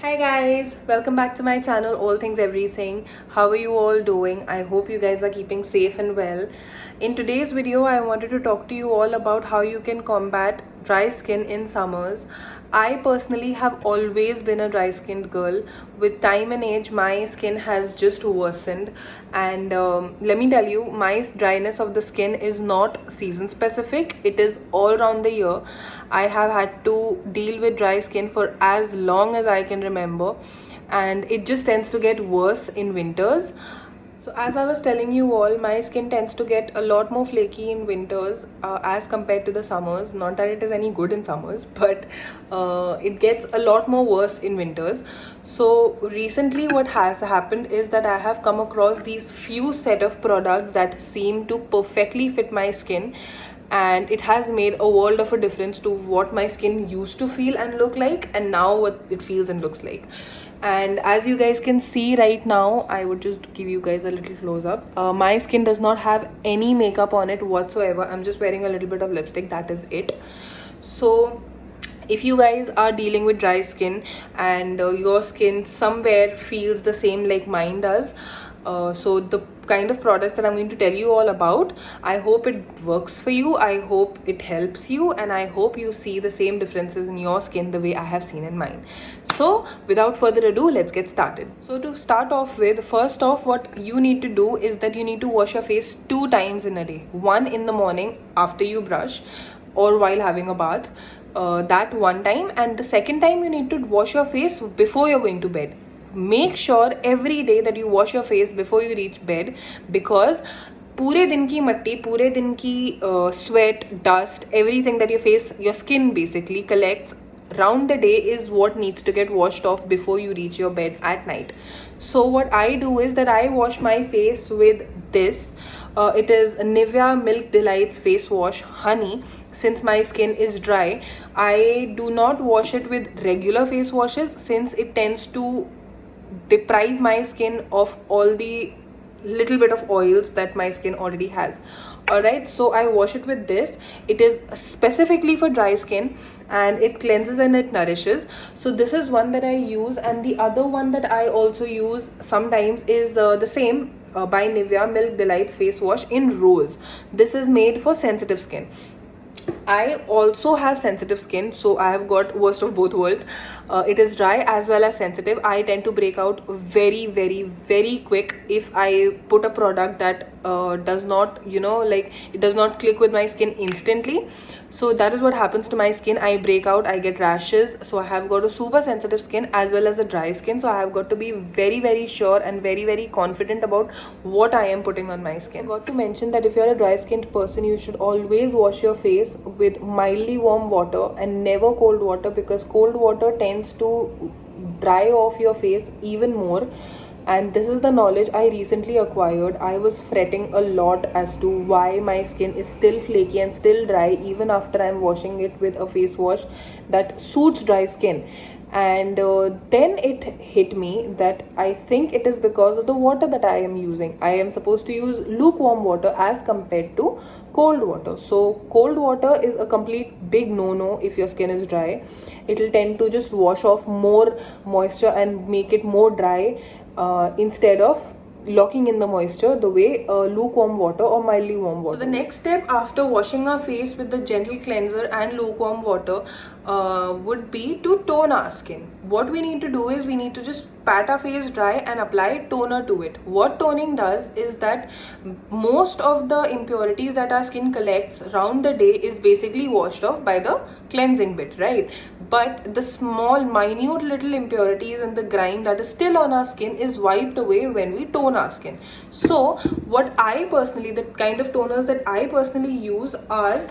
Hi guys, welcome back to my channel All Things Everything. How are you all doing? I hope you guys are keeping safe and well. In today's video, I wanted to talk to you all about how you can combat dry skin in summers. I personally have always been a dry skinned girl. With time and age, my skin has just worsened, and let me tell you, my dryness of the skin is not season specific, it is all around the year. I have had to deal with dry skin for as long as I can remember, and it just tends to get worse in winters. So as I was telling you all, my skin tends to get a lot more flaky in winters as compared to the summers. Not that it is any good in summers, but it gets a lot more worse in winters. So recently what has happened is that I have come across these few set of products that seem to perfectly fit my skin, and it has made a world of a difference to what my skin used to feel and look like, and now what it feels and looks like. And as you guys can see right now, I would just give you guys a little close up. My skin does not have any makeup on it whatsoever. I'm just wearing a little bit of lipstick, that is it. So if you guys are dealing with dry skin and your skin somewhere feels the same like mine does, so the kind of products that I'm going to tell you all about, I hope it works for you, I hope it helps you, and I hope you see the same differences in your skin the way I have seen in mine. So without further ado, let's get started. So to start off with, first off, what you need to do is that you need to wash your face 2 times in a day. One in the morning after you brush or while having a bath, that one time, and the second time you need to wash your face before you're going to bed. Make sure every day that you wash your face before you reach bed, because पूरे दिन की मट्टी, पूरे दिन की sweat, dust, everything that your skin basically collects round the day is what needs to get washed off before you reach your bed at night. So what I do is that I wash my face with this. It is Nivea Milk Delights face wash honey. Since my skin is dry, I do not wash it with regular face washes, since it tends to deprive my skin of all the little bit of oils that my skin already has. Alright, so I wash it with this. It is specifically for dry skin, and it cleanses and it nourishes. So this is one that I use, and the other one that I also use sometimes is the same by Nivea Milk Delights face wash in rose. This is made for sensitive skin. I also have sensitive skin, so I have got worst of both worlds. It is dry as well as sensitive. I tend to break out very quick if I put a product that does not, it does not click with my skin instantly. So that is what happens to my skin. I break out, I get rashes. So I have got a super sensitive skin as well as a dry skin. So I have got to be very sure and very confident about what I am putting on my skin. I got to mention that if you're a dry skinned person, you should always wash your face with mildly warm water and never cold water, because cold water tends to dry off your face even more. And this is the knowledge I recently acquired. I was fretting a lot as to why my skin is still flaky and still dry even after I'm washing it with a face wash that suits dry skin. And then it hit me that I think it is because of the water that I am using. I am supposed to use lukewarm water as compared to cold water. So cold water is a complete big no-no if your skin is dry. It will tend to just wash off more moisture and make it more dry, instead of locking in the moisture the way lukewarm water or mildly warm water. So the next step after washing our face with the gentle cleanser and lukewarm water would be to tone our skin. What we need to do is we need to just pat our face dry and apply toner to it. What toning does is that most of the impurities that our skin collects round the day is basically washed off by the cleansing bit, right? But the small minute little impurities and the grime that is still on our skin is wiped away when we tone our skin. So what I personally, the kind of toners that I personally use are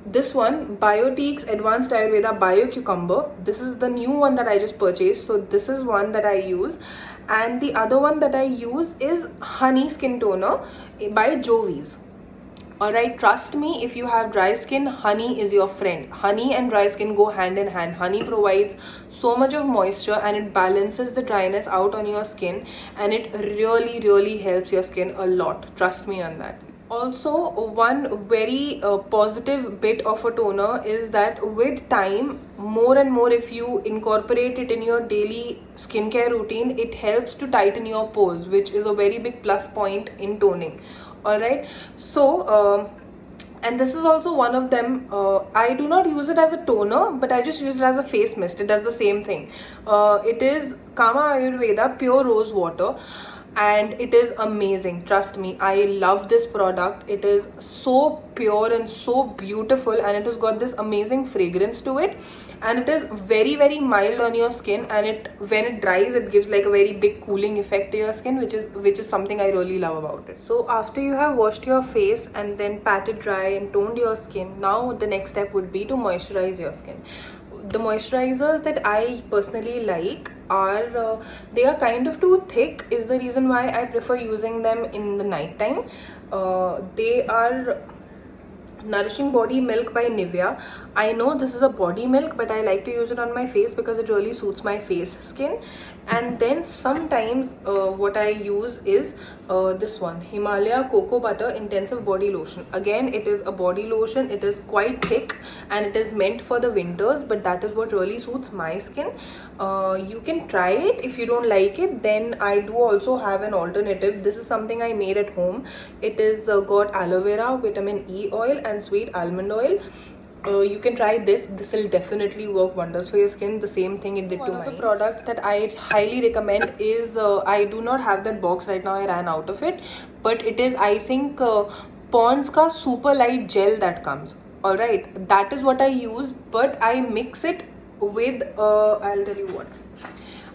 this one, Biotique's Advanced Ayurveda Bio Cucumber. This is the new one that I just purchased, so this is one that I use. And the other one that I use is Honey Skin Toner by Jovies. Alright, trust me, if you have dry skin, honey is your friend. Honey and dry skin go hand in hand. Honey provides so much of moisture and it balances the dryness out on your skin, and it really helps your skin a lot. Trust me on that. Also, one very positive bit of a toner is that with time, more and more, if you incorporate it in your daily skincare routine, it helps to tighten your pores, which is a very big plus point in toning. All right, so and this is also one of them. I do not use it as a toner, but I just use it as a face mist. It does the same thing. It is Kama Ayurveda pure rose water, and it is amazing. Trust me, I love this product. It is so pure and so beautiful, and it has got this amazing fragrance to it, and it is very mild on your skin, and it when it dries, it gives like a very big cooling effect to your skin, which is something I really love about it. So after you have washed your face and then patted dry and toned your skin, now the next step would be to moisturize your skin. The moisturizers that I personally like are they are kind of too thick, is the reason why I prefer using them in the night time. They are Nourishing Body Milk by Nivea. I know this is a body milk, but I like to use it on my face because it really suits my face skin. And then sometimes what I use is this one, Himalaya Cocoa Butter Intensive Body Lotion. Again, it is a body lotion. It is quite thick and it is meant for the winters, but that is what really suits my skin. You can try it. If you don't like it, then I do also have an alternative. This is something I made at home. It is got aloe vera, vitamin E oil and sweet almond oil. You can try this. This will definitely work wonders for your skin. The same thing it did to mine. One of the products that I highly recommend is I do not have that box right now. I ran out of it, but it is, I think, Pond's ka super light gel that comes. All right, that is what I use, but I mix it with I'll tell you what.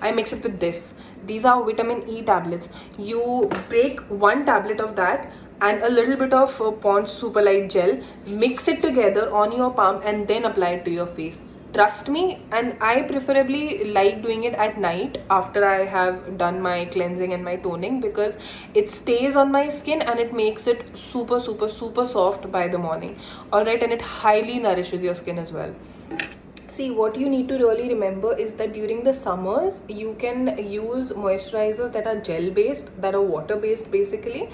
I mix it with this. These are vitamin E tablets. You break one tablet of that and a little bit of Pond's Super Light Gel, mix it together on your palm and then apply it to your face. Trust me, and I preferably like doing it at night after I have done my cleansing and my toning, because it stays on my skin and it makes it super soft by the morning. Alright, and it highly nourishes your skin as well. See, what you need to really remember is that during the summers, you can use moisturizers that are gel based, that are water based basically,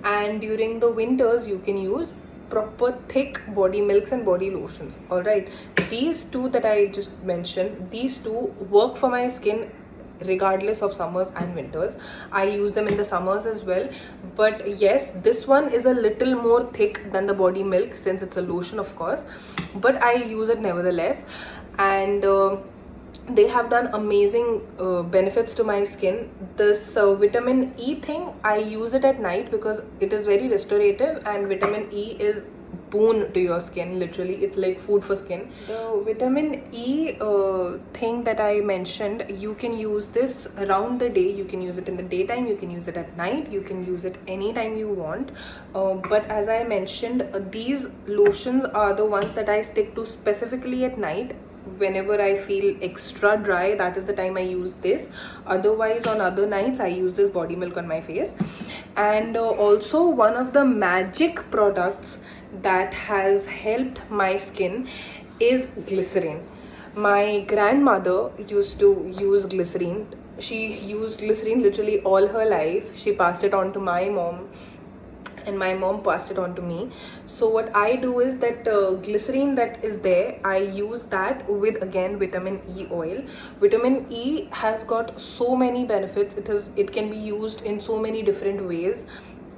and during the winters, you can use proper thick body milks and body lotions. All right, these two that I just mentioned, these two work for my skin regardless of summers and winters. I use them in the summers as well, but yes, this one is a little more thick than the body milk since it's a lotion, of course, but I use it nevertheless. And they have done amazing benefits to my skin. This vitamin E thing, I use it at night because it is very restorative, and vitamin E is boon to your skin. Literally, it's like food for skin. The vitamin E thing that I mentioned, you can use this around the day. You can use it in the daytime, you can use it at night, you can use it anytime you want, but as I mentioned, these lotions are the ones that I stick to specifically at night. Whenever I feel extra dry, that is the time I use this. Otherwise, on other nights, I use this body milk on my face. And also, one of the magic products that has helped my skin is glycerin. My grandmother used to use glycerin. She used glycerin literally all her life. She passed it on to my mom, and my mom passed it on to me. So what I do is that glycerin that is there, I use that with, again, vitamin E oil. Vitamin E has got so many benefits. It can be used in so many different ways.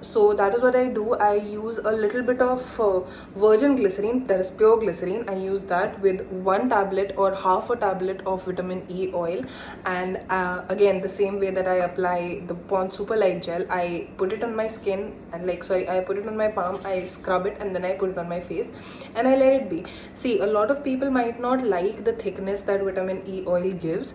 So that is what I do. I use a little bit of virgin glycerin, that is pure glycerin. I use that with one tablet or half a tablet of vitamin E oil, and again, the same way that I apply the Pond's Super Light Gel, I put it on my skin and I put it on my palm, I scrub it, and then I put it on my face and I let it be. See, a lot of people might not like the thickness that vitamin E oil gives.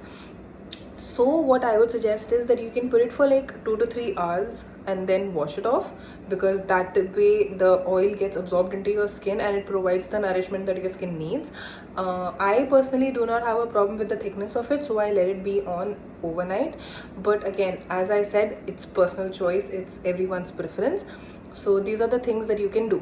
So what I would suggest is that you can put it for like 2 to 3 hours and then wash it off, because that way the oil gets absorbed into your skin and it provides the nourishment that your skin needs. I personally do not have a problem with the thickness of it, so I let it be on overnight. But again, as I said, it's personal choice, it's everyone's preference. So these are the things that you can do.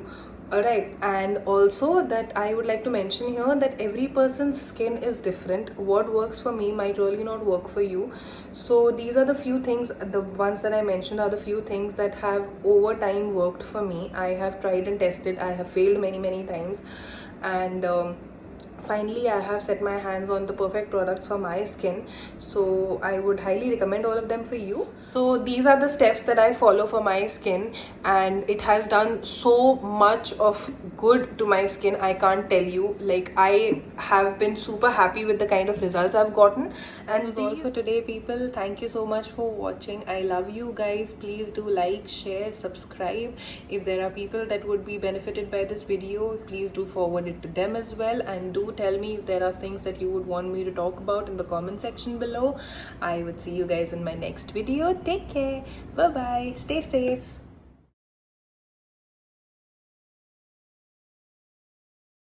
Alright, and also that I would like to mention here that every person's skin is different. What works for me might really not work for you. So these are the few things, the ones that I mentioned are the few things that have over time worked for me. I have tried and tested, I have failed many times, and finally I have set my hands on the perfect products for my skin. So I would highly recommend all of them for you. So these are the steps that I follow for my skin, and it has done so much of good to my skin. I can't tell you, like, I have been super happy with the kind of results I've gotten. And that was all for today, people. Thank you so much for watching. I love you guys. Please do like, share, subscribe. If there are people that would be benefited by this video, please do forward it to them as well, and do tell me if there are things that you would want me to talk about in the comment section below. I would see you guys in my next video. Take care. Bye bye. Stay safe.